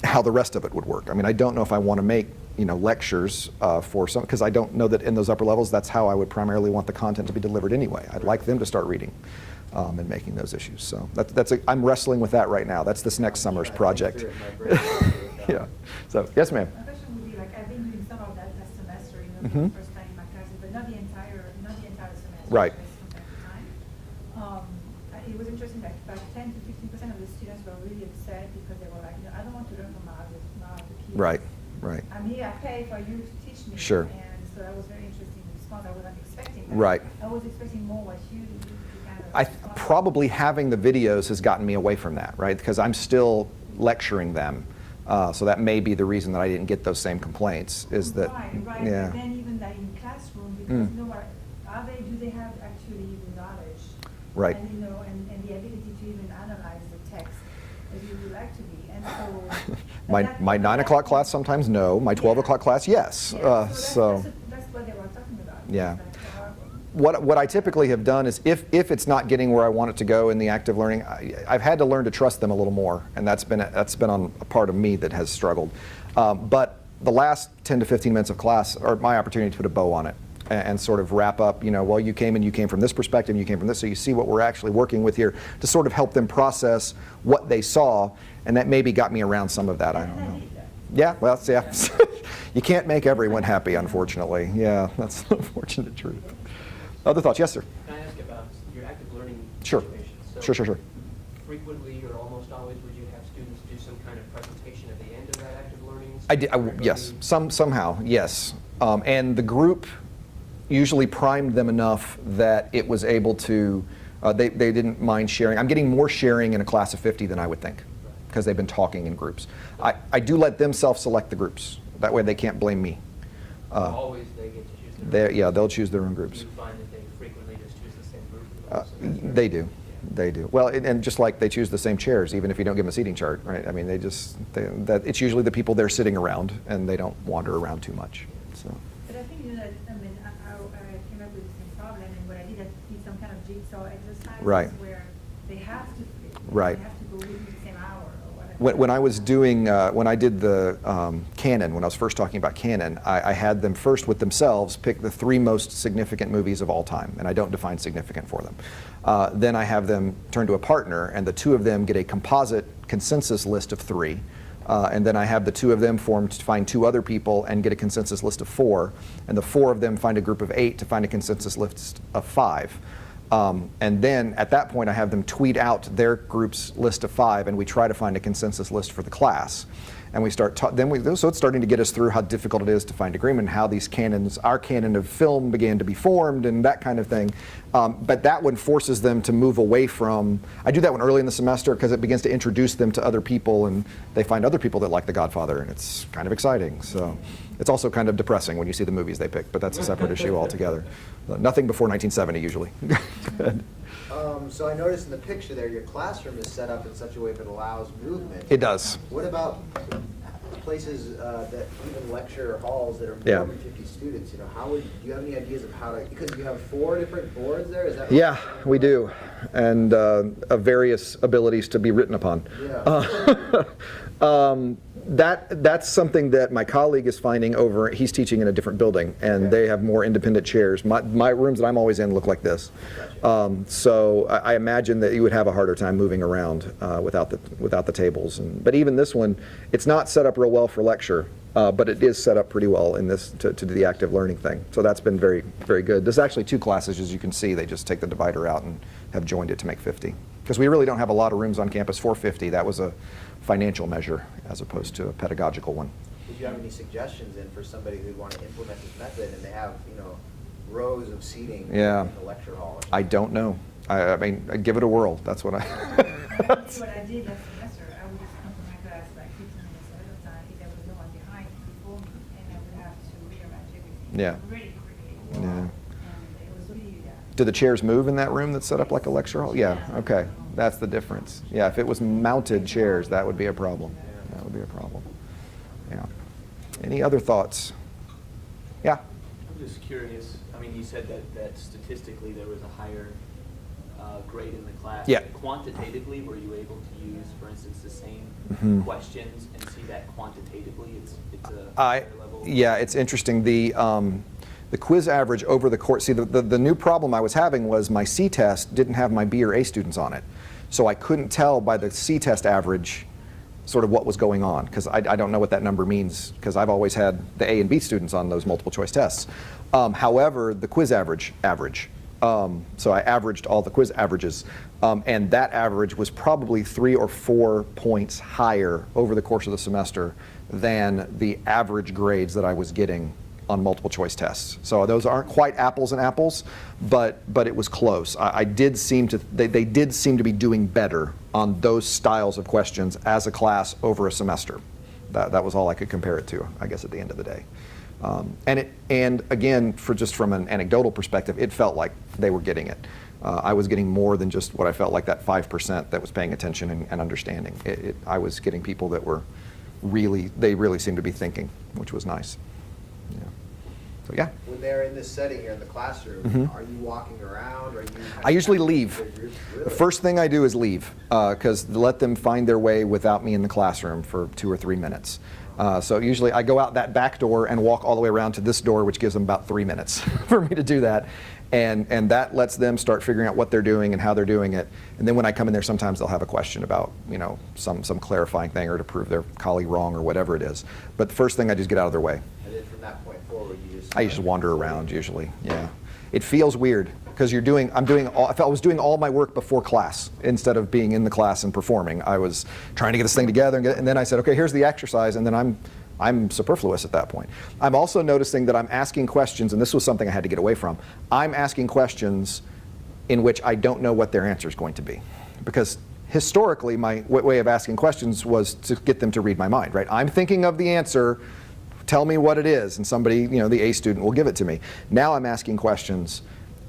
how the rest of it would work. I mean, I don't know if I want to make, you know, lectures for some, because I don't know that in those upper levels that's how I would primarily want the content to be delivered anyway. I'd like them to start reading and making those issues. So I'm wrestling with that right now. That's this next summer's project. Yeah. So, yes, ma'am. My question would be, like, I've been doing some of that last semester, you know, Mhm. for the first time in my classes, but not the entire semester. Right. just from time to time. It was interesting that about 10 to 15% of the students were really upset because they were like, you know, I don't want to learn from my other peers. Right. I'm here, I pay for you to teach me. Sure. And so that was very interesting response. I wasn't expecting that. Right. I was expecting more what you kind of. Probably having the videos has gotten me away from that, right? Because I'm still lecturing them. So that may be the reason that I didn't get those same complaints, is that, Right. yeah. But then even like in classroom, because Mm. you know, do they have actually the knowledge? Right. And, you know, and the ability to even analyze the text as you would like to be. And so. My 9 o'clock class sometimes no, my 12 o'clock class yes. Yeah, So that's what they were talking about. Yeah. Like, what I typically have done is if it's not getting where I want it to go in the active learning, I've had to learn to trust them a little more, and that's been on a part of me that has struggled. But the last 10 to 15 minutes of class are my opportunity to put a bow on it and sort of wrap up, well, you came from this perspective, and you came from this, so you see what we're actually working with here to sort of help them process what they saw, and that maybe got me around some of that, I don't know. Yeah, well, yeah. You can't make everyone happy, unfortunately. Yeah, that's the unfortunate truth. Other thoughts? Yes, sir. Can I ask about your active learning Sure. situations? Sure. Frequently or almost always, would you have students do some kind of presentation at the end of that active learning? I did, yes, somehow, yes. And the group usually primed them enough that it was able to, they didn't mind sharing. I'm getting more sharing in a class of 50 than I would think, because they've been talking in groups. I do let them self-select the groups. That way they can't blame me. Always they get to choose their own Yeah, groups. they'll choose their own Do groups. you find that they frequently just choose the same group for the whole semester? They do. They do. Well, and just like they choose the same chairs, even if you don't give them a seating chart, right? I mean, it's usually the people they're sitting around, and they don't wander around too much. So. But I think, I came up with the same problem, and what I did some kind of jigsaw exercises Right. where they have to fit, Right. they have to go within the same hour or whatever. When I was doing, when I did the canon, when I was first talking about canon, I had them first with themselves pick the 3 most significant movies of all time, and I don't define significant for them. Then I have them turn to a partner, and the 2 of them get a composite consensus list of 3. And then I have the 2 of them find 2 other people and get a consensus list of 4, and the 4 of them find a group of 8 to find a consensus list of 5. And then at that point I have them tweet out their group's list of 5, and we try to find a consensus list for the class. And we start, so it's starting to get us through how difficult it is to find agreement, how these canons, our canon of film began to be formed and that kind of thing. But that one forces them to move away from, I do that one early in the semester because it begins to introduce them to other people, and they find other people that like The Godfather, and it's kind of exciting. So it's also kind of depressing when you see the movies they pick, but that's a separate issue altogether. Nothing before 1970 usually. Go ahead. So I noticed in the picture there, your classroom is set up in such a way that allows movement. It does. What about places that even lecture halls that are more Yeah. than 50 students? Do you have any ideas of how to, because you have 4 different boards there, is that right? Yeah, we do, and of various abilities to be written upon. Yeah. That's something that my colleague is finding over, he's teaching in a different building, and they have more independent chairs. My rooms that I'm always in look like this. So I imagine that you would have a harder time moving around without the tables. But even this one, it's not set up real well for lecture, but it is set up pretty well in this to do the active learning thing. So that's been very, very good. There's actually 2 classes, as you can see. They just take the divider out and have joined it to make 50. Because we really don't have a lot of rooms on campus for 50. That was a financial measure as opposed to a pedagogical one. Did you have any suggestions in for somebody who'd want to implement this method and they have, rows of seating in the lecture hall? I don't know. I mean, give it a whirl. That's what I. What I did last semester, I would just come to my class like 15 minutes ahead of time if there was no one behind before me, and I would have to rearrange everything. Yeah. Really quickly. Yeah. And it was really, Do the chairs move in that room that's set up like a lecture hall? Yeah, okay. That's the difference. Yeah, if it was mounted chairs, that would be a problem. That would be a problem. Yeah. Any other thoughts? Yeah? I'm just curious, I mean, you said that statistically there was a higher grade in the class. Yeah. Quantitatively, were you able to use, for instance, the same questions and see that quantitatively it's a higher level? Yeah, it's interesting. The quiz average over the course, see, the new problem I was having was my C-test didn't have my B or A students on it. So I couldn't tell by the C-test average sort of what was going on, because I don't know what that number means, because I've always had the A and B students on those multiple choice tests. However, the quiz average. So I averaged all the quiz averages, and that average was probably 3 or 4 points higher over the course of the semester than the average grades that I was getting on multiple choice tests. So those aren't quite apples and apples, but it was close. They did seem to be doing better on those styles of questions as a class over a semester. That was all I could compare it to, I guess, at the end of the day. And again, from an anecdotal perspective, it felt like they were getting it. I was getting more than just what I felt like that 5% that was paying attention and understanding. I was getting people that were really seemed to be thinking, which was nice. Yeah. So yeah. When they're in this setting here in the classroom, Mhm. are you walking around? Are you? I usually leave. Really? The first thing I do is leave, because let them find their way without me in the classroom for 2 or 3 minutes. So usually I go out that back door and walk all the way around to this door, which gives them about 3 minutes for me to do that. And that lets them start figuring out what they're doing and how they're doing it. And then when I come in there, sometimes they'll have a question about, some clarifying thing or to prove their colleague wrung or whatever it is. But the first thing I just get out of their way. And then from that point forward, you just. I just wander around usually, yeah. It feels weird because I felt I was doing all my work before class instead of being in the class and performing. I was trying to get this thing together and then I said, okay, here's the exercise, and then I'm superfluous at that point. I'm also noticing that I'm asking questions, and this was something I had to get away from. I'm asking questions in which I don't know what their answer is going to be. Because historically, my way of asking questions was to get them to read my mind, right? I'm thinking of the answer, tell me what it is, and somebody, the A student will give it to me. Now I'm asking questions,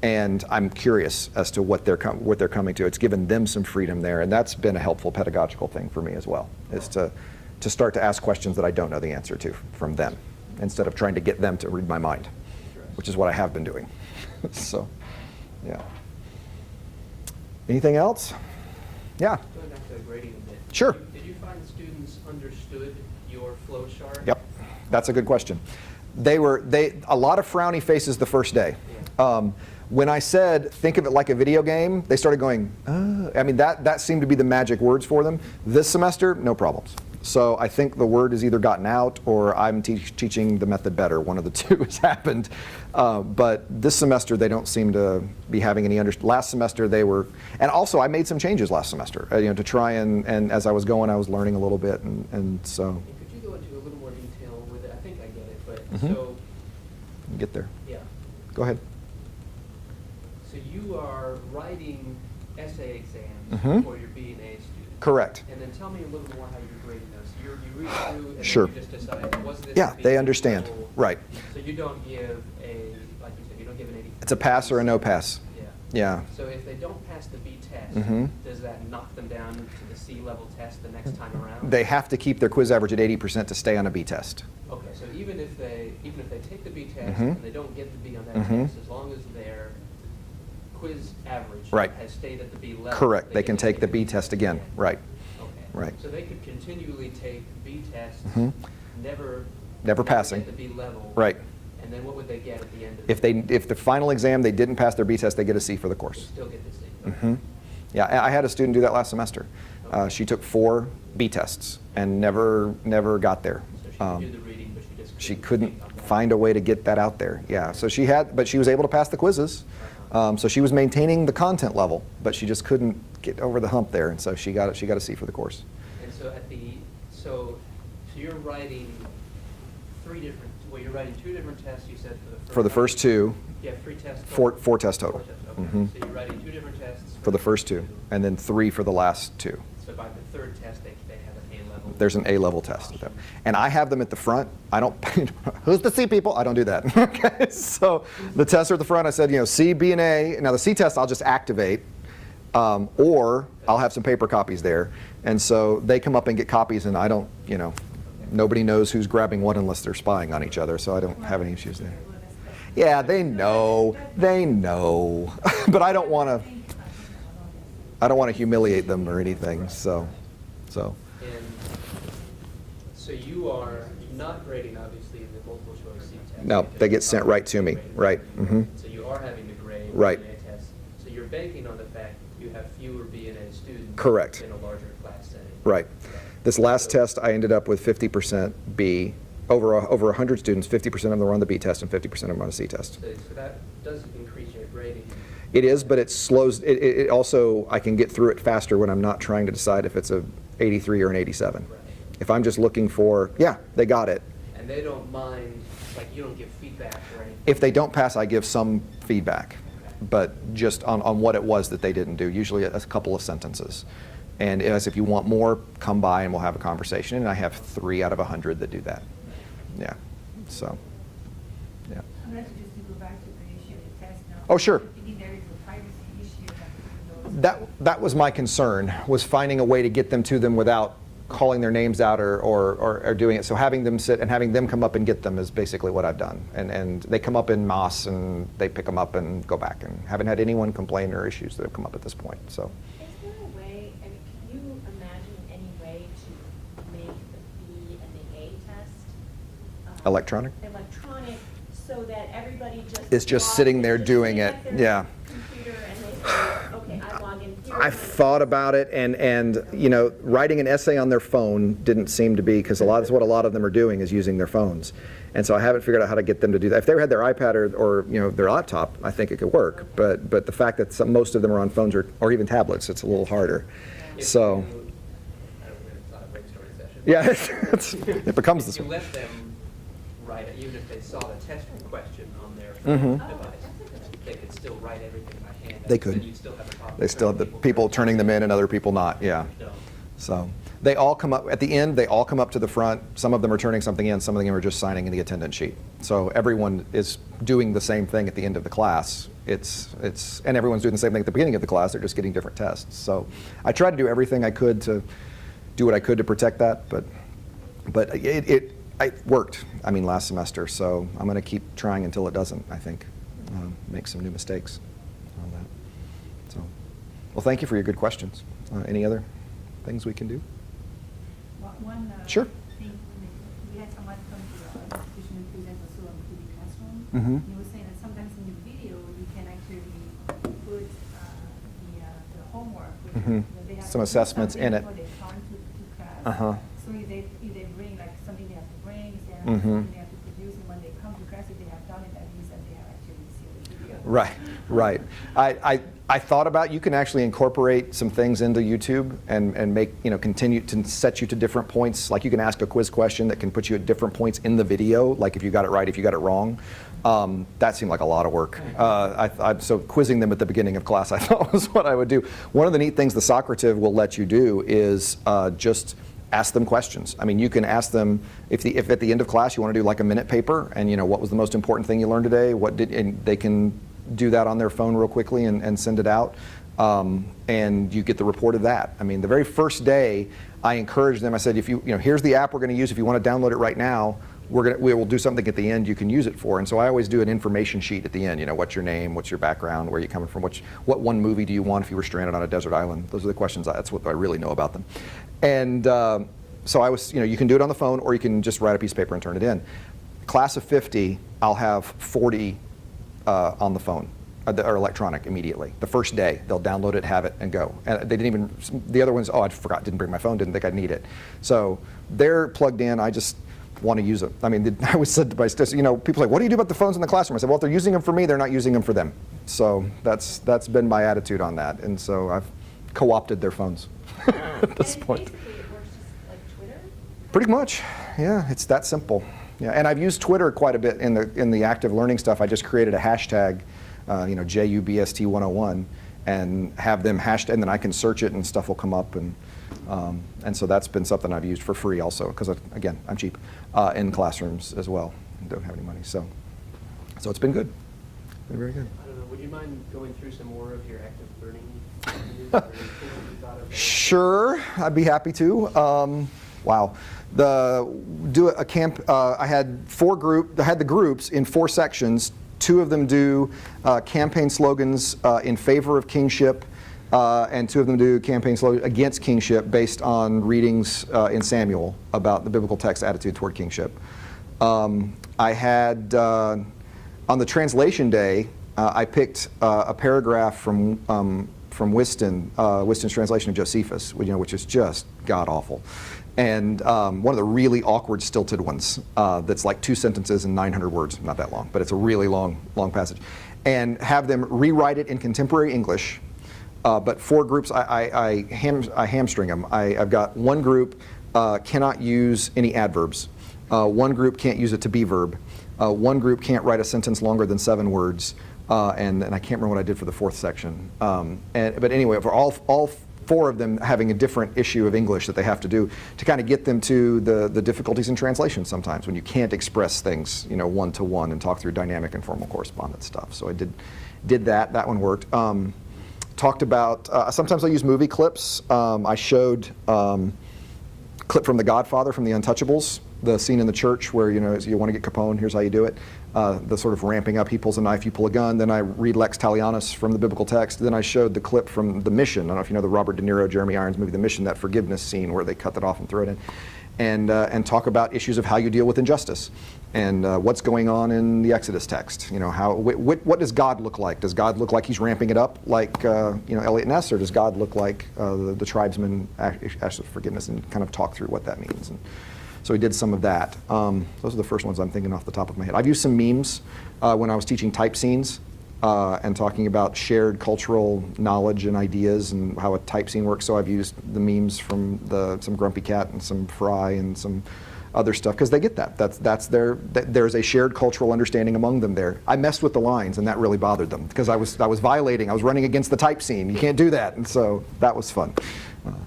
and I'm curious as to what they're coming to. It's given them some freedom there, and that's been a helpful pedagogical thing for me as well, is to start to ask questions that I don't know the answer to from them, instead of trying to get them to read my mind, which is what I have been doing. So, yeah. Anything else? Yeah. Going back to the grading a bit. Sure. Did you find the students understood your flow chart? Yep, that's a good question. A lot of frowny faces the first day. Yeah. When I said, think of it like a video game, they started going, that seemed to be the magic words for them. This semester, no problems. So I think the word has either gotten out or I'm teaching the method better. One of the two has happened. But this semester, they don't seem to be having any Last semester, they were, and also I made some changes last semester, to try and as I was going, I was learning a little bit, and so. And could you go into a little more detail with it? I think I get it, but Mhm. so, Get there. yeah. Go ahead. So you are writing essay exams Mhm. for your B and A students. Correct. And then tell me a little more how you're grading those. You read through and Sure. then you just decide, was this Yeah, a B they understand. level? Right. So you don't give like you said, you don't give an 80. It's a pass or a no pass. Yeah. Yeah. So if they don't pass the B test, Mhm. does that knock them down to the C level test the next time around? They have to keep their quiz average at 80% to stay on a B test. Okay, so even if they take the B test Mhm. and they don't get the B on that Mhm. test, as long as their quiz average Right. has stayed at the B level. Correct. They can take the B test again. Right. Okay. Right. So they could continually take B tests, Mhm. never passing. get the B level. Right. And then what would they get at the end of If the final exam they didn't pass their B test, they get a C for the They course. still get the C. Okay. Hmm. Yeah, I had a student do that last semester. She took 4 B tests and never got there. So she could do the reading, but She she couldn't speak on that. find a way to get that out there. Yeah, so but she was able to pass the quizzes. So she was maintaining the content level, but she just couldn't get over the hump there, and so she got a C for the course. And so so you're writing you're writing 2 different tests, you said, For the first 2, You have 3 tests? 4 total? tests total. 4 tests, okay. Mhm. So you're writing 2 different tests? For the first 2, and then 3 for the last 2. So by the 3rd test, they have an A-level? There's an A-level test. And I have them at the front. I don't, who's the C people? I don't do that. Okay, so the tests are at the front. I said, C, B, and A. Now the C test I'll just activate, or I'll have some paper copies there. And so they come up and get copies, and I don't, nobody knows who's grabbing what unless they're spying on each other, so I don't have any issues there. Yeah, they know. But I don't want to humiliate them or anything, so. And so you are not grading, obviously, the multiple choice C test. No, You just they get sent right to me. graded. Right. Mhm. So you are having to grade Right. B and A tests. So you're banking on the fact you have fewer B and A students. Correct. In a larger class setting. Right. This last test, I ended up with 50% B. Over 100 students, 50% of them were on the B test and 50% of them on a C test. So that does increase your grading. It is, but it slows, it also, I can get through it faster when I'm not trying to decide if it's a 83 or an 87. Right. If I'm just looking for, yeah, they got it. And they don't mind, like you don't give feedback or anything? If they don't pass, I give some feedback, Okay. but just on what it was that they didn't do, usually a couple of sentences. And as if you want more, come by and we'll have a conversation. And I have 3 out of 100 that do that. Yeah, so, yeah. I'm going to just go back to the issue of the test now. Oh, sure. I think there is a privacy issue that those. That was my concern, was finding a way to get them to them without calling their names out or doing it. So having them sit and having them come up and get them is basically what I've done. And they come up in mass and they pick them up and go back, and haven't had anyone complain or issues that have come up at this point. So. Is there a way, I mean, can you imagine any way to make the B and the A test? Electronic? Electronic, so that everybody just. It's just logs sitting in, there just doing sitting it, at their yeah. Computer and they say, okay, I log in here. I've thought about it, and you know, writing an essay on their phone didn't seem to be, because that's what a lot of them are doing, is using their phones. And so I haven't figured out how to get them to do that. If they had their iPad or you know, their laptop, I think it could work. But the fact that most of them are on phones or even tablets, it's a little harder. So. I don't know, it's not a brainstorming session. Yeah, it becomes this If you one. let them write it, even if they saw the test question on their Mhm. device, they could still write everything by hand. They could. Then you'd still have the problem. They still have the people turning them in and other people not, yeah. No. So they all come up, at the end, they all come up to the front. Some of them are turning something in, some of them are just signing in the attendance sheet. So everyone is doing the same thing at the end of the class. And everyone's doing the same thing at the beginning of the class, they're just getting different tests. So I tried to do everything I could to do what I could to protect that, but it worked, I mean, last semester. So I'm going to keep trying until it doesn't, I think. Make some new mistakes on that. So, well, thank you for your good questions. Any other things we can do? One Sure. thing, we had someone come to our institution and present also on 3D classroom. Mhm. He was saying that sometimes in the video you can actually put the homework. Which Mhm. they have Some to do assessments in something it. before they come to class. Uh-huh. So if they bring like something they have to bring, if they have Mhm. something they have to produce, and when they come to class, if they have done it, that means that they have actually seen the video. Right. I thought about, you can actually incorporate some things into YouTube and make, you know, continue to set you to different points. Like you can ask a quiz question that can put you at different points in the video, like if you got it right, if you got it wrong. That seemed like a lot of work. So quizzing them at the beginning of class I thought was what I would do. One of the neat things the Socrative will let you do is just ask them questions. I mean, you can ask them, if at the end of class you want to do like a minute paper, and you know, what was the most important thing you learned today, and they can do that on their phone real quickly and send it out, and you get the report of that. I mean, the very first day I encouraged them, I said, if you know, here's the app we're going to use, if you want to download it right now, we will do something at the end you can use it for. And so I always do an information sheet at the end, you know, what's your name, what's your background, where are you coming from, what one movie do you want if you were stranded on a desert island. Those are the questions, that's what I really know about them. And so I was, you know, you can do it on the phone or you can just write a piece of paper and turn it in. Class of 50, I'll have 40 on the phone or electronic immediately. The first day, they'll download it, have it, and go. And they didn't even, the other ones, oh, I forgot, didn't bring my phone, didn't think I'd need it. So they're plugged in, I just want to use it. I mean, I always said to my students, you know, people say, what do you do about the phones in the classroom? I said, well, if they're using them for me, they're not using them for them. So that's been my attitude on that. And so I've co-opted their phones at this point. Basically, it works just like Twitter? Pretty much, yeah, it's that simple. Yeah, and I've used Twitter quite a bit in the active learning stuff. I just created a hashtag, you know, JUBST101, and have them hashed, and then I can search it and stuff will come up, and so that's been something I've used for free also, because again, I'm cheap, in classrooms as well. I don't have any money, so it's been good. Been very good. I don't know, would you mind going through some more of your active learning ideas or anything that you thought of? Sure, I'd be happy to. Wow. I had the groups in 4 sections. 2 of them do campaign slogans in favor of kingship, and 2 of them do campaign slogans against kingship based on readings in Samuel about the biblical text attitude toward kingship. I had, on the translation day, I picked a paragraph from Whiston's translation of Josephus, you know, which is just god-awful. And one of the really awkward, stilted ones that's like 2 sentences and 900 words, not that long, but it's a really long passage. And have them rewrite it in contemporary English, but 4 groups, I hamstring them. I've got one group cannot use any adverbs. One group can't use a to be verb. One group can't write a sentence longer than 7 words. And I can't remember what I did for the 4th section. But anyway, for all 4 of them having a different issue of English that they have to do to kind of get them to the difficulties in translation sometimes when you can't express things, you know, one-to-one and talk through dynamic and formal correspondence stuff. So I did that. That one worked. Talked about, sometimes I use movie clips. I showed clip from The Godfather, from The Untouchables, the scene in the church where, you know, you want to get Capone, here's how you do it. The sort of ramping up, he pulls a knife, you pull a gun. Then I read Lex Talionis from the biblical text. Then I showed the clip from The Mission. I don't know if you know the Robert De Niro, Jeremy Irons movie, The Mission, that forgiveness scene where they cut that off and throw it in. And talk about issues of how you deal with injustice and what's going on in the Exodus text. You know, what does God look like? Does God look like he's ramping it up like you know, Elliot Ness, or does God look like the tribesmen ask for forgiveness, and kind of talk through what that means? And so we did some of that. Those are the first ones I'm thinking off the top of my head. I've used some memes when I was teaching type scenes and talking about shared cultural knowledge and ideas and how a type scene works. So I've used the memes from some Grumpy Cat and some Fry and some other stuff, because they get that. There's a shared cultural understanding among them there. I messed with the lines, and that really bothered them, because I was violating. I was running against the type scene. You can't do that, and so that was fun.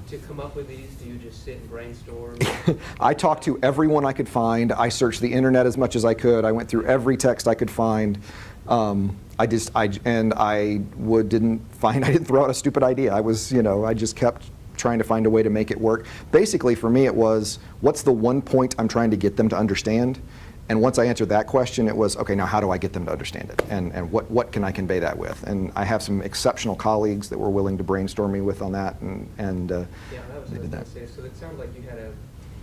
To come up with these, do you just sit and brainstorm? I talked to everyone I could find. I searched the internet as much as I could. I went through every text I could find. I didn't throw out a stupid idea. I just kept trying to find a way to make it work. Basically, for me, it was, what's the one point I'm trying to get them to understand? And once I answered that question, it was, okay, now how do I get them to understand it? And what can I convey that with? And I have some exceptional colleagues that were willing to brainstorm me with on that, and Yeah, that was they what I did was that. gonna say. So it sounded like you had a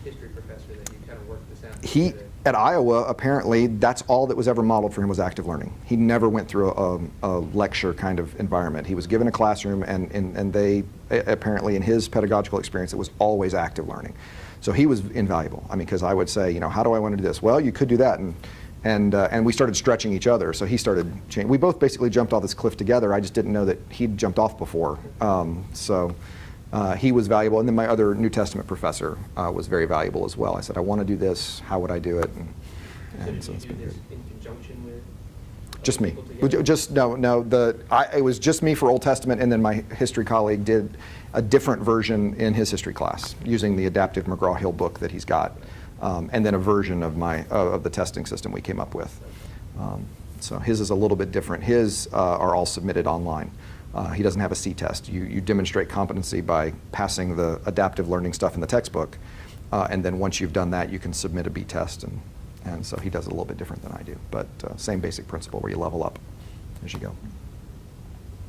history professor that you kind of worked this out. He, together. at Iowa, apparently, that's all that was ever modeled for him was active learning. He never went through a lecture kind of environment. He was given a classroom, and they, apparently in his pedagogical experience, it was always active learning. So he was invaluable. I mean, because I would say, you know, how do I want to do this? Well, you could do that, and we started stretching each other. So he started changing. We both basically jumped off this cliff together. I just didn't know that he'd jumped off before. He was valuable, and then my other New Testament professor was very valuable as well. I said, I want to do this. How would I do it? And So so did it's you do been this great. in conjunction with Just other me. people together? It was just me for Old Testament, and then my history colleague did a different version in his history class using the adaptive McGraw-Hill book that he's got, and then a version of the testing system we came up with. So his is a little bit different. His are all submitted online. He doesn't have a C test. You demonstrate competency by passing the adaptive learning stuff in the textbook, and then once you've done that, you can submit a B test, and so he does it a little bit different than I do, but same basic principle where you level up as you go.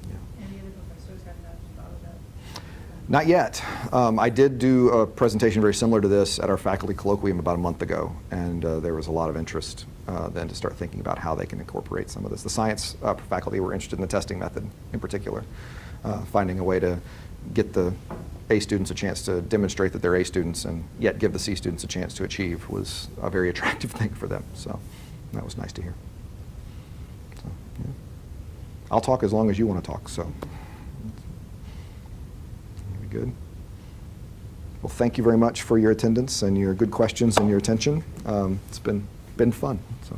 Yeah. Any other professors have not thought of that? Not yet. I did do a presentation very similar to this at our faculty colloquium about a month ago, and there was a lot of interest then to start thinking about how they can incorporate some of this. The science faculty were interested in the testing method in particular, finding a way to get the A students a chance to demonstrate that they're A students and yet give the C students a chance to achieve was a very attractive thing for them. So that was nice to hear. So, yeah. I'll talk as long as you want to talk, so. Good. Well, thank you very much for your attendance and your good questions and your attention. It's been fun. So.